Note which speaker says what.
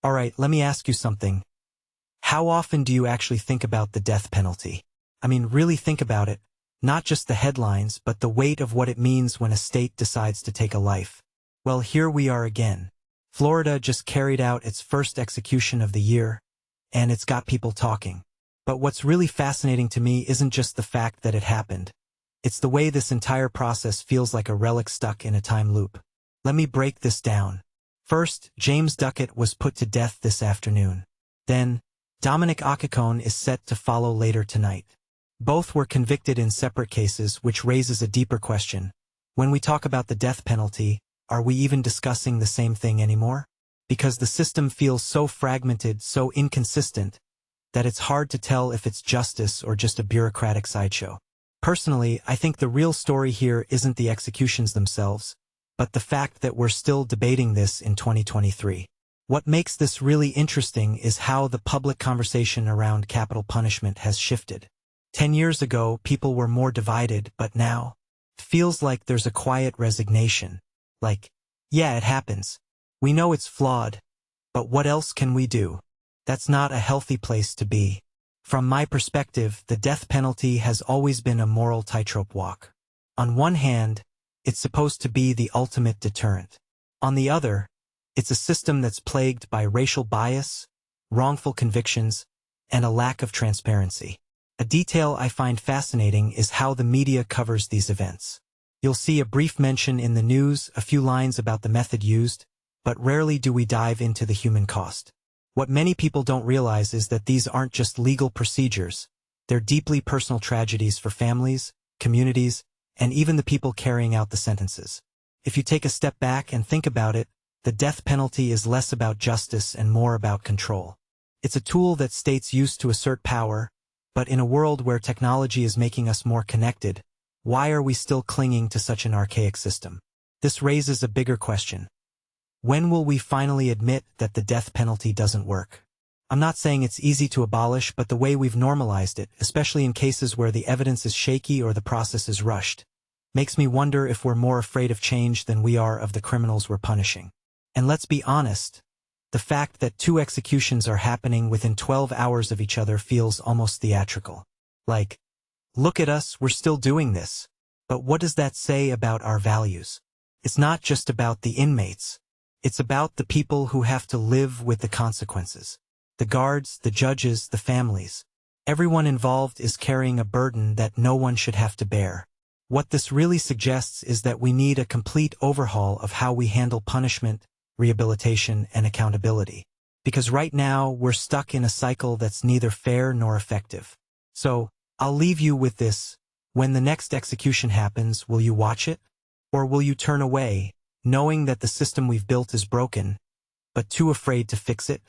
Speaker 1: Alright, let me ask you something. How often do you actually think about the death penalty? I mean, really think about it. Not just the headlines, but the weight of what it means when a state decides to take a life. Well, here we are again. Florida just carried out its first execution of the year, and it's got people talking. But what's really fascinating to me isn't just the fact that it happened. It's the way this entire process feels like a relic stuck in a time loop. Let me break this down. First, James Duckett was put to death this afternoon. Then, Dominick Occhicone is set to follow later tonight. Both were convicted in separate cases, which raises a deeper question. When we talk about the death penalty, are we even discussing the same thing anymore? Because the system feels so fragmented, so inconsistent, that it's hard to tell if it's justice or just a bureaucratic sideshow. Personally, I think the real story here isn't the executions themselves, but the fact that we're still debating this in 2023. What makes this really interesting is how the public conversation around capital punishment has shifted. 10 years ago, people were more divided, but now, it feels like there's a quiet resignation. Like, yeah, it happens. We know it's flawed, but what else can we do? That's not a healthy place to be. From my perspective, the death penalty has always been a moral tightrope walk. On one hand, it's supposed to be the ultimate deterrent. On the other, it's a system that's plagued by racial bias, wrongful convictions, and a lack of transparency. A detail I find fascinating is how the media covers these events. You'll see a brief mention in the news, a few lines about the method used, but rarely do we dive into the human cost. What many people don't realize is that these aren't just legal procedures. They're deeply personal tragedies for families, communities, and even the people carrying out the sentences. If you take a step back and think about it, the death penalty is less about justice and more about control. It's a tool that states use to assert power, but in a world where technology is making us more connected, why are we still clinging to such an archaic system? This raises a bigger question. When will we finally admit that the death penalty doesn't work? I'm not saying it's easy to abolish, but the way we've normalized it, especially in cases where the evidence is shaky or the process is rushed, makes me wonder if we're more afraid of change than we are of the criminals we're punishing. And let's be honest, the fact that 2 executions are happening within 12 hours of each other feels almost theatrical. Like, look at us, we're still doing this. But what does that say about our values? It's not just about the inmates. It's about the people who have to live with the consequences. The guards, the judges, the families. Everyone involved is carrying a burden that no one should have to bear. What this really suggests is that we need a complete overhaul of how we handle punishment, rehabilitation, and accountability. Because right now, we're stuck in a cycle that's neither fair nor effective. So, I'll leave you with this. When the next execution happens, will you watch it? Or will you turn away, knowing that the system we've built is broken, but too afraid to fix it?